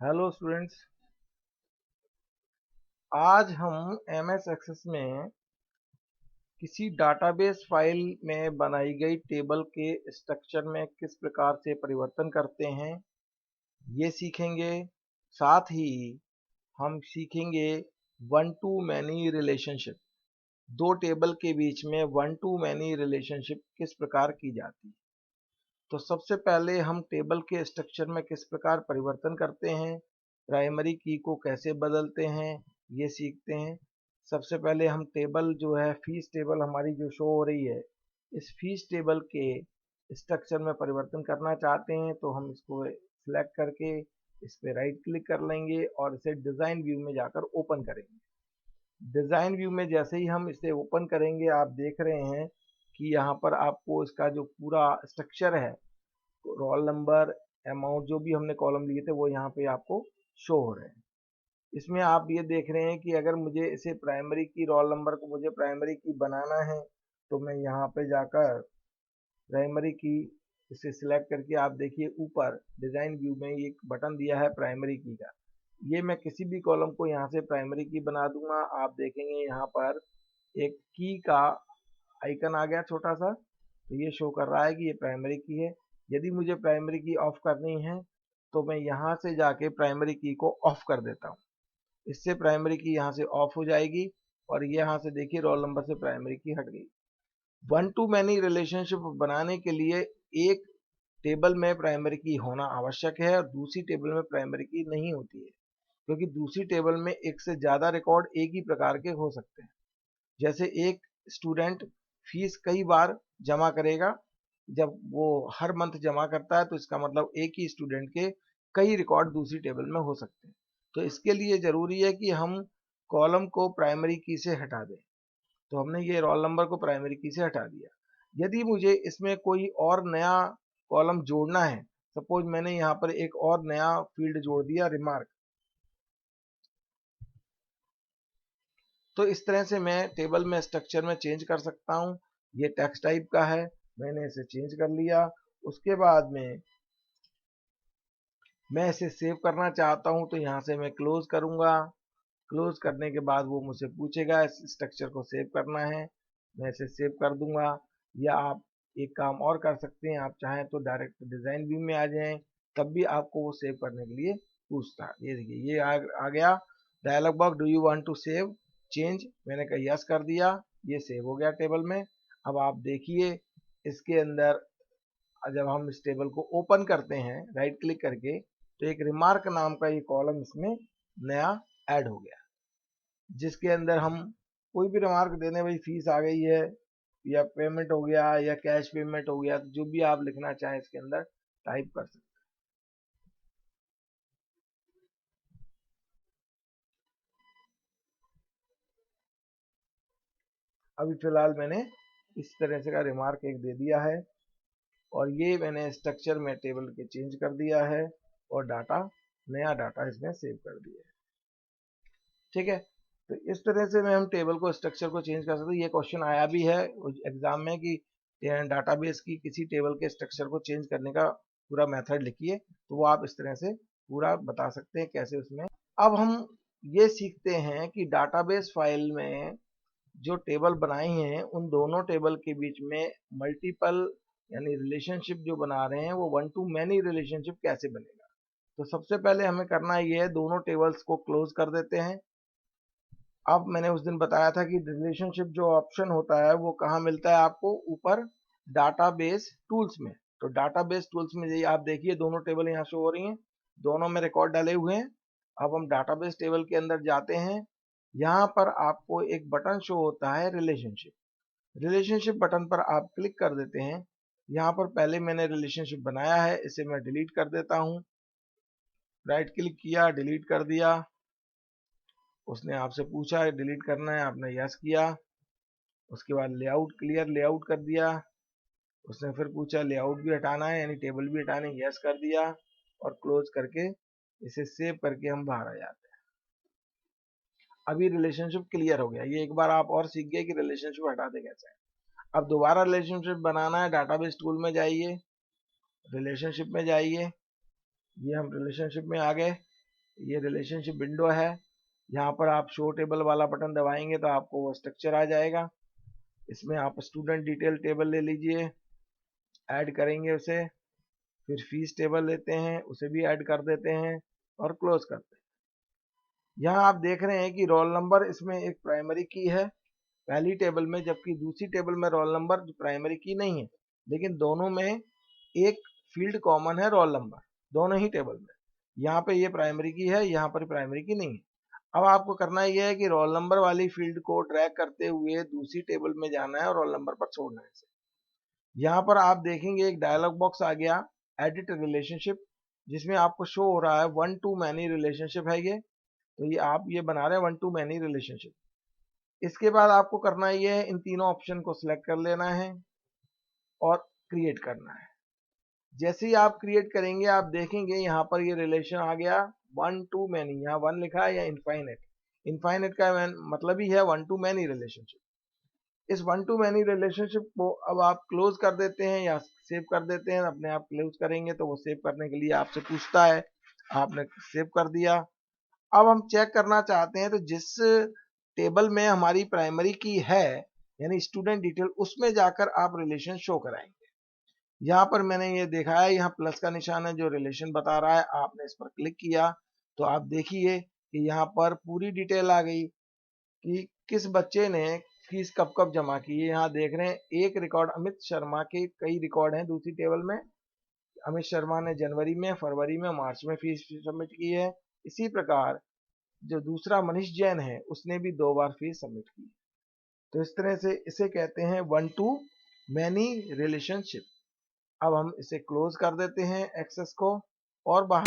Hello students. आज हम MS access में किसी डाटाबेस फाइल में बनाई गई टेबल के स्ट्रक्चर में किस प्रकार से परिवर्तन करते हैं ये सीखेंगे। साथ ही हम सीखेंगे वन टू मैनी रिलेशनशिप। दो टेबल के बीच में वन टू मैनी रिलेशनशिप किस प्रकार की जाती है। तो सबसे पहले हम टेबल के स्ट्रक्चर में किस प्रकार परिवर्तन करते हैं, प्राइमरी की को कैसे बदलते हैं, ये सीखते हैं। सबसे पहले हम टेबल जो है फीस टेबल हमारी जो शो हो रही है, इस फीस टेबल के स्ट्रक्चर में परिवर्तन करना चाहते हैं तो हम इसको सिलेक्ट करके इस पर राइट क्लिक कर लेंगे और इसे डिज़ाइन व्यू में जाकर ओपन करेंगे। डिज़ाइन व्यू में जैसे ही हम इसे ओपन करेंगे आप देख रहे हैं कि यहाँ पर आपको इसका जो पूरा स्ट्रक्चर है, रोल नंबर, अमाउंट, जो भी हमने कॉलम लिए थे वो यहाँ पे आपको शो हो रहे हैं। इसमें आप ये देख रहे हैं कि अगर मुझे इसे प्राइमरी की रोल नंबर को मुझे प्राइमरी की बनाना है तो मैं यहाँ पे जाकर प्राइमरी की इसे सिलेक्ट करके आप देखिए ऊपर डिज़ाइन व्यू में एक बटन दिया है प्राइमरी की का। ये मैं किसी भी कॉलम को यहाँ से प्राइमरी की बना दूंगा। आप देखेंगे यहाँ पर एक की का आइकन आ गया छोटा सा, तो ये शो कर रहा है कि ये प्राइमरी की है। यदि मुझे प्राइमरी की ऑफ करनी है तो मैं यहाँ से जाके प्राइमरी की को ऑफ कर देता हूँ। इससे प्राइमरी की यहाँ से ऑफ हो जाएगी और ये यहाँ से देखिए रोल नंबर से प्राइमरी की हट गई। वन टू मैनी रिलेशनशिप बनाने के लिए एक टेबल में प्राइमरी की होना आवश्यक है और दूसरी टेबल में प्राइमरी की नहीं होती है, क्योंकि दूसरी टेबल में एक से ज़्यादा रिकॉर्ड एक ही प्रकार के हो सकते हैं। जैसे एक स्टूडेंट फीस कई बार जमा करेगा, जब वो हर मंथ जमा करता है तो इसका मतलब एक ही स्टूडेंट के कई रिकॉर्ड दूसरी टेबल में हो सकते हैं। तो इसके लिए ज़रूरी है कि हम कॉलम को प्राइमरी की से हटा दें। तो हमने ये रोल नंबर को प्राइमरी की से हटा दिया। यदि मुझे इसमें कोई और नया कॉलम जोड़ना है, सपोज मैंने यहाँ पर एक और नया फील्ड जोड़ दिया रिमार्क, तो इस तरह से मैं टेबल में स्ट्रक्चर में चेंज कर सकता हूँ। ये टेक्स्ट टाइप का है, मैंने इसे चेंज कर लिया। उसके बाद में मैं इसे सेव करना चाहता हूँ तो यहाँ से मैं क्लोज करूँगा। क्लोज करने के बाद वो मुझसे पूछेगा इस स्ट्रक्चर को सेव करना है, मैं इसे सेव कर दूंगा। या आप एक काम और कर सकते हैं, आप चाहें तो डायरेक्ट डिज़ाइन व्यू में आ जाएं, तब भी आपको वो सेव करने के लिए पूछता है। ये देखिए ये आ गया dialog box, do you want to save change, मैंने कहा यस कर दिया, ये सेव हो गया टेबल में। अब आप देखिए इसके अंदर जब हम इस टेबल को ओपन करते हैं राइट क्लिक करके तो एक रिमार्क नाम का ये कॉलम इसमें नया ऐड हो गया, जिसके अंदर हम कोई भी रिमार्क देने, भाई फीस आ गई है या पेमेंट हो गया या कैश पेमेंट हो गया, तो जो भी आप लिखना चाहें इसके अंदर टाइप कर सकते हैं। अभी फिलहाल मैंने इस तरह से का रिमार्क एक दे दिया है और ये मैंने स्ट्रक्चर में टेबल के चेंज कर दिया है और डाटा, नया डाटा इसमें सेव कर दिया है। ठीक है, तो इस तरह से मैं हम टेबल को स्ट्रक्चर को चेंज कर सकते हैं। ये क्वेश्चन आया भी है एग्जाम में कि डाटाबेस की किसी टेबल के स्ट्रक्चर को चेंज करने का पूरा मेथड लिखिए, तो वो आप इस तरह से पूरा बता सकते हैं कैसे उसमें। अब हम ये सीखते हैं कि डाटाबेस फाइल में जो टेबल बनाई हैं उन दोनों टेबल के बीच में मल्टीपल यानी रिलेशनशिप जो बना रहे हैं वो वन टू मैनी रिलेशनशिप कैसे बनेगा। तो सबसे पहले हमें करना ये है, दोनों टेबल्स को क्लोज कर देते हैं। अब मैंने उस दिन बताया था कि रिलेशनशिप जो ऑप्शन होता है वो कहाँ मिलता है आपको, ऊपर डाटाबेस टूल्स में। तो डाटाबेस टूल्स में ये आप देखिए दोनों टेबल यहाँ शो हो रही हैं, दोनों में रिकॉर्ड डाले हुए हैं। अब हम डाटाबेस टेबल के अंदर जाते हैं, यहाँ पर आपको एक बटन शो होता है रिलेशनशिप। रिलेशनशिप बटन पर आप क्लिक कर देते हैं। यहाँ पर पहले मैंने रिलेशनशिप बनाया है, इसे मैं डिलीट कर देता हूँ। राइट क्लिक किया, डिलीट कर दिया। उसने आपसे पूछा डिलीट करना है, आपने यस किया। उसके बाद लेआउट क्लियर लेआउट कर दिया। उसने फिर पूछा लेआउट भी हटाना है यानी टेबल भी हटाने, यस कर दिया और क्लोज करके इसे सेव करके हम बाहर आ जाते हैं। अभी रिलेशनशिप क्लियर हो गया। ये एक बार आप और सीख गए कि रिलेशनशिप हटाते कैसे हैं। अब दोबारा रिलेशनशिप बनाना है, डाटाबेस टूल में जाइए, रिलेशनशिप में जाइए, ये हम रिलेशनशिप में आ गए। ये रिलेशनशिप विंडो है। यहाँ पर आप शो टेबल वाला बटन दबाएंगे तो आपको वो स्ट्रक्चर आ जाएगा। इसमें आप स्टूडेंट डिटेल टेबल ले लीजिए, ऐड करेंगे उसे, फिर फीस टेबल लेते हैं, उसे भी ऐड कर देते हैं और क्लोज करते हैं। यहाँ आप देख रहे हैं कि रोल नंबर इसमें एक प्राइमरी की है पहली टेबल में, जबकि दूसरी टेबल में रोल नंबर प्राइमरी की नहीं है, लेकिन दोनों में एक फील्ड कॉमन है, रोल नंबर, दोनों ही टेबल में। यहाँ पे ये प्राइमरी की है, यहाँ पर प्राइमरी की नहीं है। अब आपको करना यह है कि रोल नंबर वाली फील्ड को ड्रैग करते हुए दूसरी टेबल में जाना है और रोल नंबर पर छोड़ना है इसे। यहाँ पर आप देखेंगे एक डायलॉग बॉक्स आ गया, एडिट रिलेशनशिप, जिसमें आपको शो हो रहा है 1 to many रिलेशनशिप है ये। तो ये आप ये बना रहे हैं 1 to many रिलेशनशिप। इसके बाद आपको करना ये है इन तीनों ऑप्शन को सिलेक्ट कर लेना है और क्रिएट करना है। जैसे ही आप क्रिएट करेंगे आप देखेंगे यहाँ पर ये रिलेशन आ गया 1 to many, यहाँ 1 लिखा है या इनफाइनेट। इनफाइनेट का मतलब ही है 1 to many रिलेशनशिप। इस 1 to many रिलेशनशिप को अब आप क्लोज कर देते हैं या सेव कर देते हैं। अपने आप क्लोज करेंगे तो वो सेव करने के लिए आपसे पूछता है, आपने सेव कर दिया। अब हम चेक करना चाहते हैं तो जिस टेबल में हमारी प्राइमरी की है यानी स्टूडेंट डिटेल, उसमें जाकर आप रिलेशन शो कराएंगे। यहाँ पर मैंने ये देखा है, यहाँ प्लस का निशान है जो रिलेशन बता रहा है। आपने इस पर क्लिक किया तो आप देखिए कि यहाँ पर पूरी डिटेल आ गई कि किस बच्चे ने फीस कब कब जमा की है। यहाँ देख रहे हैं एक रिकॉर्ड अमित शर्मा के, कई रिकॉर्ड हैं दूसरी टेबल में। अमित शर्मा ने जनवरी में, फरवरी में, मार्च में फीस सबमिट की है। इसी प्रकार जो दूसरा मनीष जैन है उसने भी 2 बार फीस सबमिट की। तो इस तरह से इसे कहते हैं 1 to many रिलेशनशिप। अब हम इसे क्लोज कर देते हैं एक्सेस को और बाहर